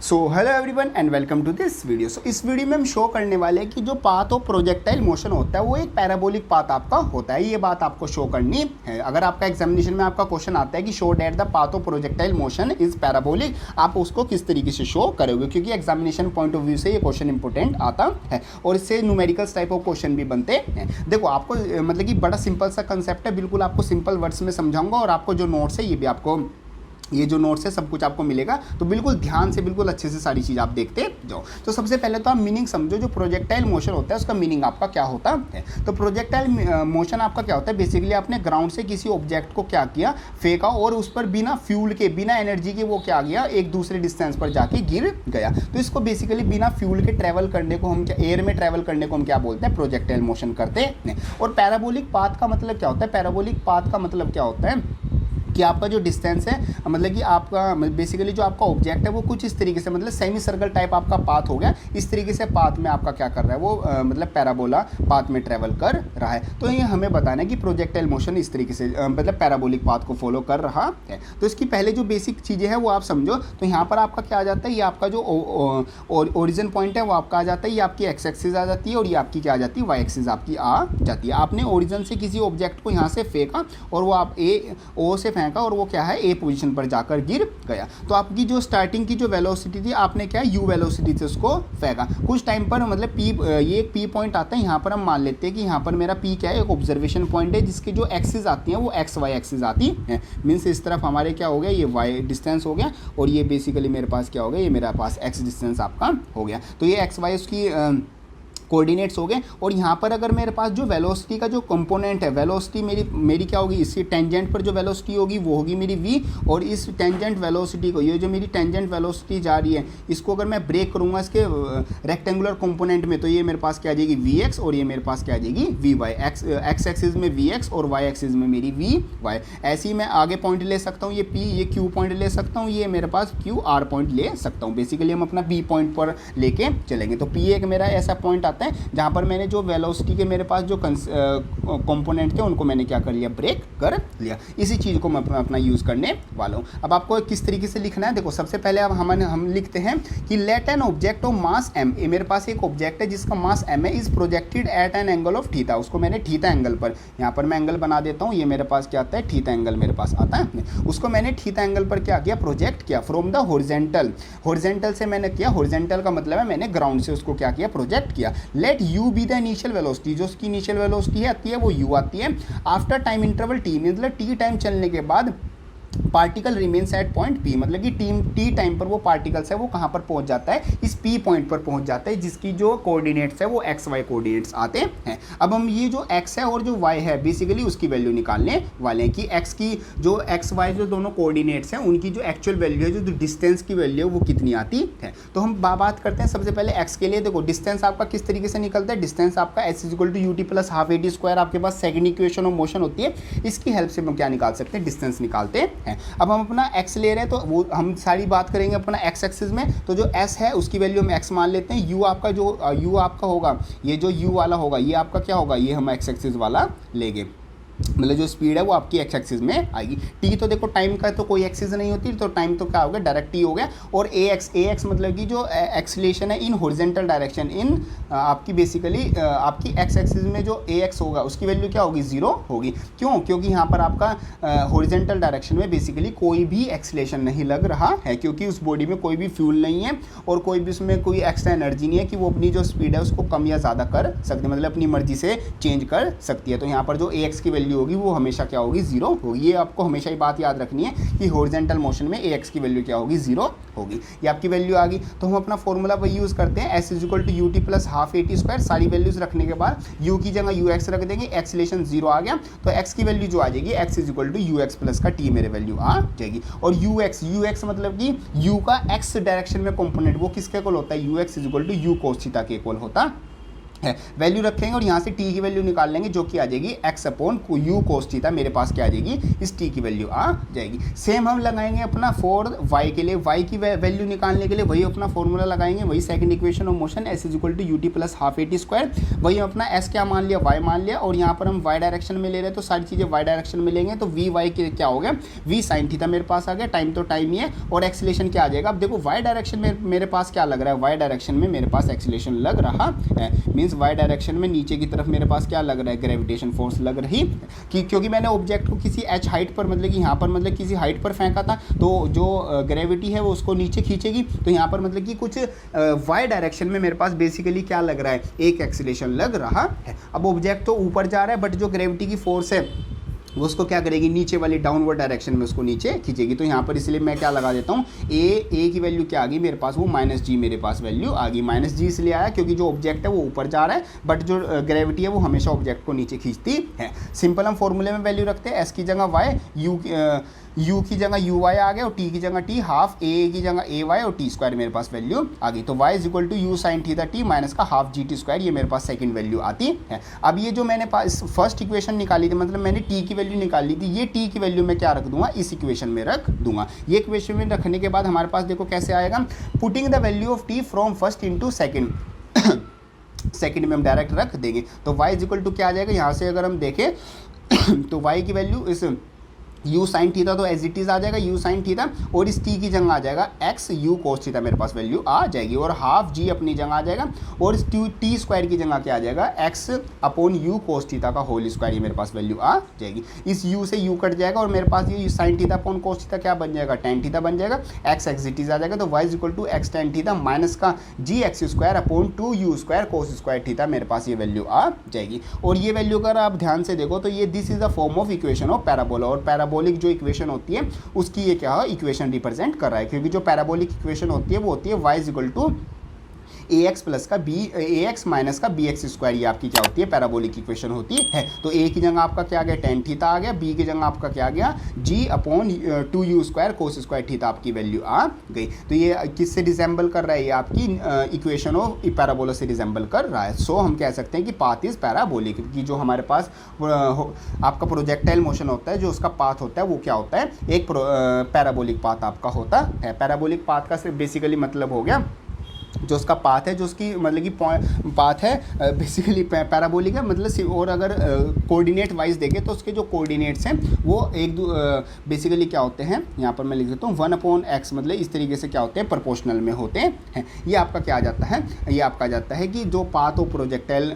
So hello everyone and welcome to this video. So इस video में हम show करने वाले हैं कि जो पाथ ऑफ प्रोजेक्टाइल मोशन होता है वो एक पैराबोलिक पाथ आपका होता है। ये बात आपको शो करनी है। अगर आपका एग्जामिनेशन में आपका क्वेश्चन आता है कि show that the path of projectile motion is parabolic, आप उसको किस तरीके से शो करोगे, क्योंकि एग्जामिनेशन पॉइंट ऑफ व्यू से ये क्वेश्चन इंपॉर्टेंट आता है और इससे न्यूमेरिकल्स टाइप ऑफ क्वेश्चन भी बनते हैं। देखो आपको मतलब कि बड़ा सिंपल सा कंसेप्ट है, बिल्कुल आपको सिंपल वर्ड्स में समझाऊंगा और आपको जो नोट्स है ये भी आपको ये जो नोट्स है सब कुछ आपको मिलेगा, तो बिल्कुल ध्यान से बिल्कुल अच्छे से सारी चीज़ आप देखते जाओ। तो सबसे पहले तो आप मीनिंग समझो, जो प्रोजेक्टाइल मोशन होता है उसका मीनिंग आपका क्या होता है। तो प्रोजेक्टाइल मोशन आपका क्या होता है, बेसिकली आपने ग्राउंड से किसी ऑब्जेक्ट को क्या किया, फेंका और उस पर बिना फ्यूल के बिना एनर्जी के वो क्या गया, एक दूसरे डिस्टेंस पर जाके गिर गया। तो इसको बेसिकली बिना फ्यूल के ट्रैवल करने को हम क्या, एयर में ट्रैवल करने को हम क्या बोलते हैं, प्रोजेक्टाइल मोशन करते हैं। और पैराबोलिक पाथ का मतलब क्या होता है, पैराबोलिक पाथ का मतलब क्या होता है कि आपका जो डिस्टेंस है, मतलब कि आपका बेसिकली जो आपका ऑब्जेक्ट है वो कुछ इस तरीके से, मतलब सेमी सर्कल टाइप आपका पाथ हो गया, इस तरीके से पाथ में आपका क्या कर रहा है वो मतलब पैराबोला पाथ में ट्रेवल कर रहा है। तो ये हमें बताना है कि प्रोजेक्टाइल मोशन इस तरीके से मतलब पैराबोलिक पाथ को फॉलो कर रहा है। तो इसकी पहले जो बेसिक चीज़ें हैं वो आप समझो। तो यहाँ पर आपका क्या आ जाता है, ये आपका जो ओरिजिन पॉइंट है वो आपका आ जाता है, ये आपकी एक्स एक्सिस आ जाती है और ये आपकी क्या आ जाती है, वाई एक्सिस आपकी आ जाती है। आपने ओरिजिन से किसी ऑब्जेक्ट को यहाँ से फेंका और वो आप ओ से और वो क्या है, ए पोजीशन पर जाकर गिर गया। तो आपकी जो स्टार्टिंग की जो वेलोसिटी थी, आपने क्या यू वेलोसिटी से उसको फेंका। कुछ टाइम पर मतलब पी, ये एक पी पॉइंट आता है, यहाँ पर हम मान लेते हैं कि यहाँ पर मेरा पी क्या है, एक ऑब्जर्वेशन पॉइंट है जिसकी जो एक्सिस आती है वो एक्स वाई एक्सिस आती है। मीन्स इस तरफ हमारे क्या हो गया, ये वाई डिस्टेंस हो गया और ये बेसिकली मेरे पास क्या हो गया, ये मेरा पास एक्स डिस्टेंस आपका हो गया। तो ये एक्स वाई उसकी कोऑर्डिनेट्स हो गए। और यहाँ पर अगर मेरे पास जो वेलोसिटी का जो कंपोनेंट है, वेलोसिटी मेरी क्या होगी, इसकी टेंजेंट पर जो वेलोसिटी होगी वो होगी मेरी v, और इस टेंजेंट वेलोसिटी को, ये जो मेरी टेंजेंट वेलोसिटी जा रही है इसको अगर मैं ब्रेक करूँगा इसके रेक्टेंगुलर कंपोनेंट में, तो ये मेरे पास क्या आ जाएगी vx और ये मेरे पास क्या आ जाएगी vy। एक्स एक्सिस में vx और y एक्सिस में मेरी vy। ऐसे ही मैं आगे पॉइंट ले सकता हूँ, ये p, ये q पॉइंट ले सकता हूँ, ये मेरे पास q r पॉइंट ले सकता हूँ। बेसिकली हम अपना b पॉइंट पर लेके चलेंगे। तो p एक मेरा ऐसा पॉइंट है जहाँ पर मैंने जो वेलोसिटी के मेरे पास जो कंपोनेंट थे उनको मैंने क्या कर लिया, ब्रेक कर लिया। इसी चीज़ को मैं अपना यूज़ करने वाला हूँ। अब आपको किस तरीके से लिखना है, देखो सबसे पहले अब हम लिखते हैं कि let an object of mass m, ये मेरे पास एक ऑब्जेक्ट है जिसका मास m है, is projected at an angle of theta. उसको मैंने थीटा एंगल पर, यहाँ पर मैं एंगल बना देता हूँ, ये मेरे पास क्या आता है, थीटा एंगल मेरे पास आता है। उसको मैंने थीटा एंगल पर क्या किया, प्रोजेक्ट किया फ्रॉम द हॉरिजॉन्टल। हॉरिजॉन्टल से मैंने किया, हॉरिजॉन्टल का मतलब है मैंने ग्राउंड से उसको क्या किया, प्रोजेक्ट किया। Let u be the initial velocity, जो उसकी इनिशियल वेलोसिटी है आती है वो u आती है। आफ्टर टाइम इंटरवल t, मतलब t टाइम चलने के बाद particle remains at point P, मतलब कि टी टाइम पर वो पार्टिकल्स है वो कहाँ पर पहुँच जाता है, इस पी पॉइंट पर पहुँच जाता है जिसकी जो कोऑर्डिनेट्स है वो एक्स वाई कोऑर्डिनेट्स आते हैं। अब हम ये जो एक्स है और जो वाई है बेसिकली उसकी वैल्यू निकालने वाले हैं कि एक्स की जो एक्स वाई जो दोनों कोऑर्डिनेट्स हैं उनकी जो एक्चुअल वैल्यू है, जो डिस्टेंस की वैल्यू है वो कितनी आती है। तो हम बात करते हैं सबसे पहले एक्स के लिए। देखो डिस्टेंस आपका किस तरीके से निकलता है, डिस्टेंस आपका s equal to ut plus half a t square, आपके पास सेकंड इक्वेशन ऑफ मोशन होती है, इसकी हेल्प से हम क्या निकाल सकते हैं, डिस्टेंस निकालते हैं। अब हम अपना x ले रहे हैं तो वो हम सारी बात करेंगे अपना x एक्सिस में। तो जो s है उसकी वैल्यू हम x मान लेते हैं। u आपका जो u आपका होगा, ये जो u वाला होगा ये आपका क्या होगा, ये हम x एक्सिस वाला लेंगे, मतलब जो स्पीड है वो आपकी एक्स एक्सिस में आएगी। टी तो देखो टाइम का तो कोई एक्सिस नहीं होती, तो टाइम तो क्या हो गया, डायरेक्ट टी हो गया। और ए एक्स मतलब कि जो एक्सीलरेशन है इन हॉरिजॉन्टल डायरेक्शन, इन आपकी बेसिकली आपकी एक्स एक्सिस में जो ए एक्स होगा उसकी वैल्यू क्या होगी, जीरो होगी। क्यों, क्योंकि यहाँ पर आपका हॉरिजॉन्टल डायरेक्शन में बेसिकली कोई भी एक्सीलरेशन नहीं लग रहा है, क्योंकि उस बॉडी में कोई भी फ्यूल नहीं है और कोई भी उसमें कोई एक्स्ट्रा एनर्जी नहीं है कि वो अपनी जो स्पीड है उसको कम या ज़्यादा कर सकती है, मतलब अपनी मर्जी से चेंज कर सकती है। तो यहाँ पर जो ए एक्स की वैल्यू होगी वो हमेशा क्या होगी, जीरो होगी। ये आपको हमेशा ही बात याद रखनी है कि हॉरिजॉन्टल मोशन में ax की वैल्यू क्या होगी, जीरो होगी। ये आपकी वैल्यू आ गई। तो हम अपना फॉर्मूला वही यूज़ करते हैं, s is equal to u t plus half a t square. सारी वैल्यूज रखने के बाद u की जगह ux रख देंगे, एक्सीलरेशन जीरो आ गया तो x की वैल्यू जो आ जाएगी x is equal to u x plus का t मेरे वैल्यू आ जाएगी। और ux मतलब कि u का x डायरेक्शन में कॉम्पोनेंट वो किसके इक्वल होता है, ux is equal to u cos theta के इक्वल होता है, वैल्यू रखेंगे और यहाँ से टी की वैल्यू निकाल लेंगे जो कि आ जाएगी x upon you cos theta, मेरे पास क्या आ जाएगी, इस टी की वैल्यू आ जाएगी। सेम हम लगाएंगे अपना फॉर वाई के लिए, वाई की वैल्यू निकालने के लिए वही अपना फॉर्मूला लगाएंगे, वही second equation of motion s is equal to u t plus half a t square, वही अपना एस क्या मान लिया, वाई मान लिया, और यहाँ पर हम वाई डायरेक्शन में ले रहे हैं तो सारी चीज़ें वाई डायरेक्शन में लेंगे, तो वी वाई के क्या हो गया, वी साइन थीटा मेरे पास आ गया, टाइम तो टाइम ही है, और एक्सीलेशन क्या आ जाएगा। अब देखो वाई डायरेक्शन में मेरे पास क्या लग रहा है, वाई डायरेक्शन में मेरे पास एक्सीलेशन लग रहा है, मीन्स वाई डायरेक्शन में नीचे की तरफ मेरे पास क्या लग रहा है, ग्रेविटेशन फोर्स लग रही कि क्योंकि मैंने ऑब्जेक्ट को किसी एच हाइट पर मतलब कि यहाँ पर मतलब किसी हाइट पर फेंका था, तो जो ग्रेविटी है वो उसको नीचे खींचेगी, तो यहाँ पर मतलब कि कुछ वाई डायरेक्शन में मेरे पास बेसिकली क्या लग रहा है, एक एक्सीलेशन लग रहा है। अब ऑब्जेक्ट तो ऊपर जा रहा है बट जो ग्रेविटी की फोर्स है वो उसको क्या करेगी, नीचे वाली डाउनवर्ड डायरेक्शन में उसको नीचे खींचेगी, तो यहाँ पर इसलिए मैं क्या लगा देता हूँ, ए की वैल्यू क्या आ गई मेरे पास, वो माइनस जी मेरे पास वैल्यू आ गई। माइनस जी इसलिए आया क्योंकि जो ऑब्जेक्ट है वो ऊपर जा रहा है बट जो ग्रेविटी है वो हमेशा ऑब्जेक्ट को नीचे खींचती है। सिंपल हम फॉर्मूले में वैल्यू रखते हैं, एस की जगह वाई, यू की जगह यू वाई आ गया और टी की जगह टी, हाफ ए की जगह ए वाई और टी स्क्वायर मेरे पास वैल्यू आ गई, तो y is equal to u sine theta t minus का हाफ जी टी स्क्वायर, ये मेरे पास सेकंड वैल्यू आती है। अब ये जो मैंने पास फर्स्ट इक्वेशन निकाली थी, मतलब मैंने टी की वैल्यू निकाल ली थी, ये टी की वैल्यू मैं क्या रख दूंगा, इस इक्वेशन में रख दूंगा। ये इक्वेशन में रखने के बाद हमारे पास देखो कैसे आएगा, putting the value of T from first into second, second में हम डायरेक्ट रख देंगे, तो y इज इक्वल टू क्या आ जाएगा, यहाँ से अगर हम देखें तो y की वैल्यू इस यू साइन थीटा तो एज इट इज आ जाएगा यू साइन थीटा, और इस टी की जगह आ जाएगा एक्स यू कोस थीटा, मेरे पास वैल्यू आ जाएगी, और हाफ जी अपनी जगह आ जाएगा, और इस टी स्क्वायर की जगह क्या आ जाएगा, x upon you cos theta का होल स्क्वायर, ये मेरे पास वैल्यू आ जाएगी। इस यू से यू कट जाएगा और मेरे पास ये sine theta upon cos theta क्या बन जाएगा, टेन थीटा बन जाएगा, एक्स एज इट इज आ जाएगा, तो y is equal to x tan theta minus का g x square upon two u square cos square theta, मेरे पास ये वैल्यू आ जाएगी। और ये वैल्यू अगर आप ध्यान से देखो तो ये this is the form of equation of parabola, और पैराबोलिक जो इक्वेशन होती है उसकी ये क्या है, इक्वेशन रिप्रेजेंट कर रहा है, क्योंकि जो पैराबोलिक इक्वेशन होती है वो होती है y is equal to a x plus का बी, ए एक्स माइनस का बी एक्स स्क्वायर, ये आपकी क्या होती है, पैराबोलिक इक्वेशन होती है। तो ए की जगह आपका क्या आ गया, टेन थीटा आ गया, बी की जगह आपका क्या आ गया, g upon two u square cos square theta, आपकी वैल्यू आ गई। तो ये किससे रिजेंबल कर रहा है, ये आपकी इक्वेशन ऑफ पैराबोला से रिजेंबल कर रहा है। सो हम कह सकते हैं कि पाथ इज पैराबोलिक, कि जो हमारे पास आपका प्रोजेक्टाइल मोशन होता है, जो उसका पाथ होता है वो क्या होता है, एक पैराबोलिक पाथ आपका होता है। पैराबोलिक पाथ का सिर्फ बेसिकली मतलब हो गया जो उसका पाथ है, जो उसकी मतलब कि पाथ है बेसिकली पैराबोलिक है, मतलब और अगर कोऑर्डिनेट वाइज देखें तो उसके जो कोऑर्डिनेट्स हैं वो एक बेसिकली क्या होते हैं, यहाँ पर मैं लिख देता हूँ 1/x, मतलब इस तरीके से क्या होते हैं, प्रोपोर्शनल में होते हैं। ये आपका क्या आ जाता है, ये आपका आ जाता है कि जो पाथ ऑफ प्रोजेक्टाइल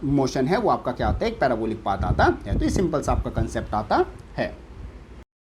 मोशन है वो आपका क्या होता है, एक पैराबोलिक पाथ आता है। तो ये सिंपल सा आपका कंसेप्ट आता है।